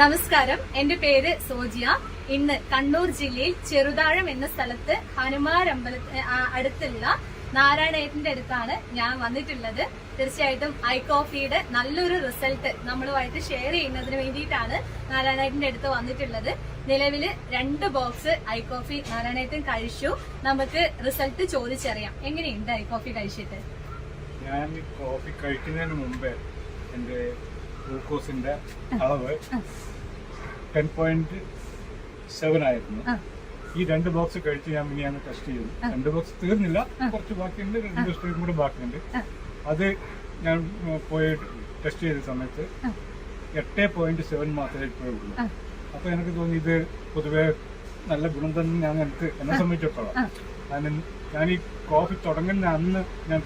നമസ്കാരം, എന്റെ പേര് സോജിയ. ഇന്ന് കണ്ണൂർ ജില്ലയിൽ ചെറുതാഴം എന്ന സ്ഥലത്ത് അടുത്തുള്ള നാരായണേട്ടന്റെ അടുത്താണ് ഞാൻ വന്നിട്ടുള്ളത്. തീർച്ചയായിട്ടും ഐ കോഫിയുടെ നല്ലൊരു റിസൾട്ട് നമ്മളുമായിട്ട് ഷെയർ ചെയ്യുന്നതിന് വേണ്ടിയിട്ടാണ് നാരായണേട്ടന്റെ അടുത്ത് വന്നിട്ടുള്ളത്. നിലവില് 2 ബോക്സ് ഐ കോഫി നാരായണേട്ടൻ കഴിച്ചു. നമുക്ക് റിസൾട്ട് ചോദിച്ചറിയാം. എങ്ങനെയുണ്ട് ഐ കോഫി കഴിച്ചിട്ട്? ഞാൻ കോഫി കഴിക്കുന്നതിന് മുമ്പേ എന്റെ ഗ്ലൂക്കോസിന്റെ അളവ് 10.7 ആയിരുന്നു. ഈ 2 ബോക്സ് കഴിച്ച് ഞാൻ മിനിയാന്ന് ടെസ്റ്റ് ചെയ്തു. 2 ബോക്സ് തീർന്നില്ല, കുറച്ച് ബാക്കിയുണ്ട്, 2 ദിവസത്തേക്കും കൂടെ ബാക്കിയുണ്ട്. അത് ഞാൻ പോയി ടെസ്റ്റ് ചെയ്ത സമയത്ത് 8.7 മാത്രമേ ഇപ്പോഴും ഉള്ളൂ. അപ്പൊ എനിക്ക് തോന്നി ഇത് പൊതുവെ നല്ല ഗുണം തന്നെ എന്നെ സംബന്ധിച്ചിടത്തോളം. കാരണം ഞാൻ ഈ കോഫി തുടങ്ങുന്ന അന്ന് ഞാൻ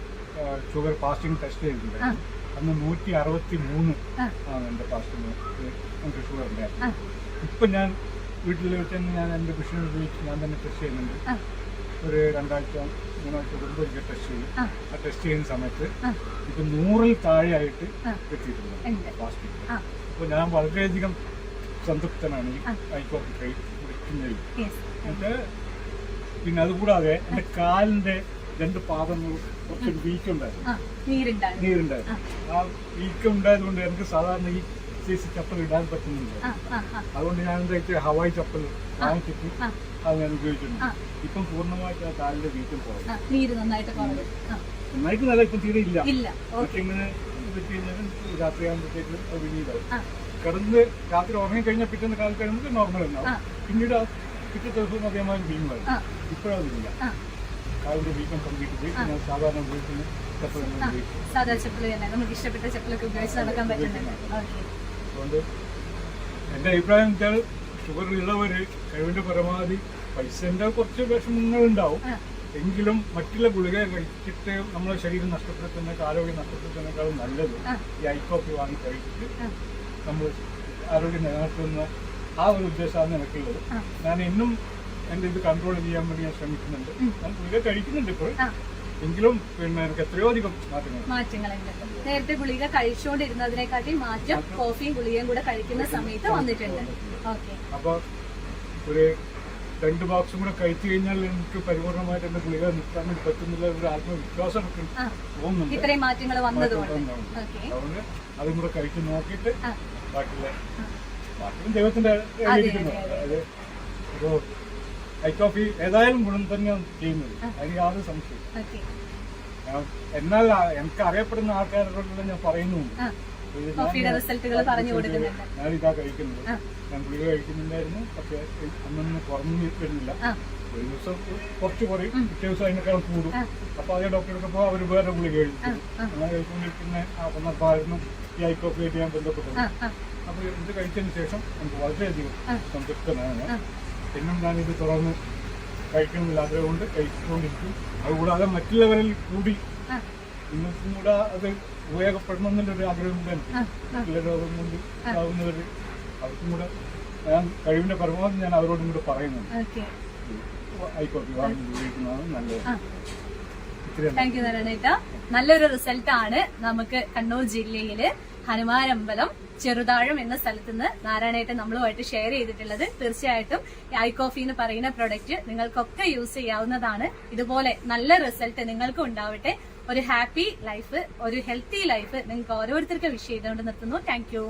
ഷുഗർ ഫാസ്റ്റിംഗ് ടെസ്റ്റ് ചെയ്തിട്ടുണ്ടായിരുന്നു. അന്ന് 163 ആണ് എന്റെ ഫാസ്റ്റിംഗ് എനിക്ക് ഷുഗർ ഉണ്ടായിരുന്നു. ഇപ്പൊ ഞാൻ വീട്ടിൽ വെച്ച് ഞാൻ എന്റെ മെഷീൻ ഉപയോഗിച്ച് ഞാൻ തന്നെ ടെസ്റ്റ് ചെയ്യുന്നുണ്ട്. ഒരു 2 ആഴ്ച 3 ആഴ്ച മുമ്പ് എനിക്ക് ടെസ്റ്റ് ചെയ്യും. ആ ടെസ്റ്റ് ചെയ്യുന്ന സമയത്ത് ഇപ്പൊ 100-ൽ താഴെയായിട്ട് എത്തിയിട്ടുണ്ട് ഫാസ്റ്റിംഗ്. അപ്പൊ ഞാൻ വളരെയധികം സംതൃപ്തനാണ് ഈ ഐ കോഫി കുടിക്കുന്നതിൽ. എന്നിട്ട് പിന്നെ അതുകൂടാതെ എന്റെ കാലിന്റെ 2 പാദങ്ങളും കുറച്ചൊരു വീക്കുണ്ടായിരുന്നു, നീരുണ്ടായിരുന്നു. ആ വീക്ക് ഉണ്ടായത് കൊണ്ട് എനിക്ക് സാധാരണ ഈ സൈസ് ചപ്പൽ ഇടാൻ പറ്റുന്നില്ല. അതുകൊണ്ട് ഞാൻ എന്താ ഹവായി ചപ്പൽ വാങ്ങിച്ചിട്ട് അത് ഞാൻ ഉപയോഗിച്ചിട്ടുണ്ട്. ഇപ്പം പൂർണ്ണമായിട്ട് ആ കാലിന്റെ വീക്കം കുറയും. നന്നായിട്ട് നല്ല ഇപ്പം തീരെ ഇല്ല. പക്ഷെ ഇങ്ങനെ രാത്രിയാകുമ്പോഴത്തേക്ക് അത് പിന്നീടാവും. കിടന്ന് രാത്രി ഉറങ്ങി കഴിഞ്ഞാൽ പിറ്റേന്ന് കാലത്ത് കഴിയുമ്പോൾ നോർമൽ ഉണ്ടാവും. പിന്നീട് പിറ്റേ ദിവസവും അതേമാതിരി വീങ്ങുമായിരുന്നു. ഇപ്പോഴതില്ല. കാലിന്റെ വീക്കം കംപ്ലീറ്റ് പോയി. ഞാൻ സാധാരണ ഉപയോഗിക്കുന്ന സാധാ ചപ്പൽ തന്നെ നമുക്ക് ഇഷ്ടപ്പെട്ട ചപ്പലൊക്കെ ഉപയോഗിച്ച് നടക്കാൻ പറ്റുന്നുണ്ട്. അതുകൊണ്ട് എന്റെ അഭിപ്രായം വെച്ചാൽ ഷുഗർ ഉള്ളവര് കഴിവിന്റെ പരമാവധി പൈസന്റെ കുറച്ച് വിഷമങ്ങളുണ്ടാവും, എങ്കിലും മറ്റുള്ള ഗുളിക കഴിച്ചിട്ട് നമ്മളെ ശരീരം നഷ്ടപ്പെടുത്തുന്ന ആരോഗ്യം നഷ്ടപ്പെടുത്തുന്നതിനേക്കാളും നല്ലത് ഈ ഐ കോഫി വാങ്ങി കഴിച്ചിട്ട് നമ്മൾ ആരോഗ്യം നിലനിർത്തുന്ന ആ ഒരു ഉദ്ദേശമാണ് എനിക്കുള്ളത്. ഞാൻ ഇന്നും എന്റെ ഇത് കൺട്രോൾ ചെയ്യാൻ വേണ്ടി ഞാൻ ശ്രമിക്കുന്നുണ്ട്. ഞാൻ ഗുളിക കഴിക്കുന്നുണ്ട് ഇപ്പോൾ, എങ്കിലും പിന്നെ എനിക്ക് എത്രയോ അധികം മാറ്റങ്ങളുണ്ട്. നേരത്തെ ഗുളിക കഴിച്ചുകൊണ്ടിരുന്നതിനെക്കാട്ടി മാറ്റം കോഫിയും ഗുളികയും കൂടെ കഴിക്കുന്ന സമയത്ത് വന്നിട്ടുണ്ട്. അപ്പൊ ഒരു 2 ബോക്സും കൂടെ കഴിച്ചു കഴിഞ്ഞാൽ എനിക്ക് പരിപൂർണമായിട്ട് എന്റെ ഗുളിക നിൽക്കാൻ വേണ്ടി പറ്റുന്നില്ല ഒരു ആത്മവിശ്വാസം തോന്നുന്നുണ്ട്. ഇത്രയും മാറ്റങ്ങൾ വന്നതുകൊണ്ട് അതുകൊണ്ട് അതും കൂടെ കഴിച്ചു നോക്കിയിട്ട് ബാക്കിയും ദൈവത്തിന്റെ അതായത് ഇപ്പോ ഐ കോഫി ഏതായാലും ഗുണം തന്നെയാണ് ചെയ്യുന്നത്, അതിന് യാതൊരു സംശയം. എന്നാൽ എനിക്ക് അറിയപ്പെടുന്ന ആൾക്കാരോട് ഞാൻ പറയുന്നുണ്ട്, ഞാനിതാ കഴിക്കുന്നത്, ഞാൻ ഗുളിക കഴിക്കുന്നുണ്ടായിരുന്നു, പക്ഷെ അന്നൊന്നും കുറഞ്ഞു വരുന്നില്ല. ഒരു ദിവസം കുറച്ച് കുറയും, പിറ്റേ ദിവസം അതിനേക്കാൾ കൂടും. അപ്പൊ അതേ ഡോക്ടറെടുത്തപ്പോ അവർ വേറെ ഗുളിക കഴിച്ചു. അങ്ങനെ കഴിച്ചുകൊണ്ടിരിക്കുന്ന ആ സന്ദർഭമായിരുന്നു ഈ ഐ കോഫി ആയിട്ട് ഞാൻ ബന്ധപ്പെട്ടത്. അപ്പൊ ഇത് കഴിച്ചതിന് ശേഷം എനിക്ക് വളരെയധികം സംതൃപ്തനാണ്. എന്നും ഞാനിത് തുടർന്ന് കഴിക്കണമെന്നില്ല ആഗ്രഹം കൊണ്ട് കഴിച്ചുകൊണ്ടിരിക്കും. അതുകൂടാതെ മറ്റുള്ളവരിൽ കൂടി നിങ്ങൾക്കും കൂടെ അത് ഉപയോഗപ്പെടണമെന്നുള്ളൊരു ആഗ്രഹം കൂടെ എനിക്ക്. മറ്റുള്ള രോഗം കൊണ്ട് ആവുന്നവർ അവർക്കും കൂടെ ഞാൻ കഴിവിന്റെ പരമാവധി ഞാൻ അവരോടും കൂടെ പറയുന്നുണ്ട് ഐ കോഫി വാങ്ങി ഉപയോഗിക്കുന്നതാണ് നല്ലത്. താങ്ക് യു നാരായണേട്ട. നല്ലൊരു റിസൾട്ട് ആണ് നമുക്ക് കണ്ണൂർ ജില്ലയില് ഹനുമാനമ്പലം ചെറുതാഴം എന്ന സ്ഥലത്ത് നിന്ന് നാരായണേട്ടൻ നമ്മളുമായിട്ട് ഷെയർ ചെയ്തിട്ടുള്ളത്. തീർച്ചയായിട്ടും ഐ കോഫി എന്ന് പറയുന്ന പ്രൊഡക്റ്റ് നിങ്ങൾക്കൊക്കെ യൂസ് ചെയ്യാവുന്നതാണ്. ഇതുപോലെ നല്ല റിസൾട്ട് നിങ്ങൾക്കും ഉണ്ടാവട്ടെ. ഒരു ഹാപ്പി ലൈഫ്, ഒരു ഹെൽത്തി ലൈഫ് നിങ്ങൾക്ക് ഓരോരുത്തർക്കും വിഷ് ചെയ്തുകൊണ്ട് നിർത്തുന്നു. Thank you.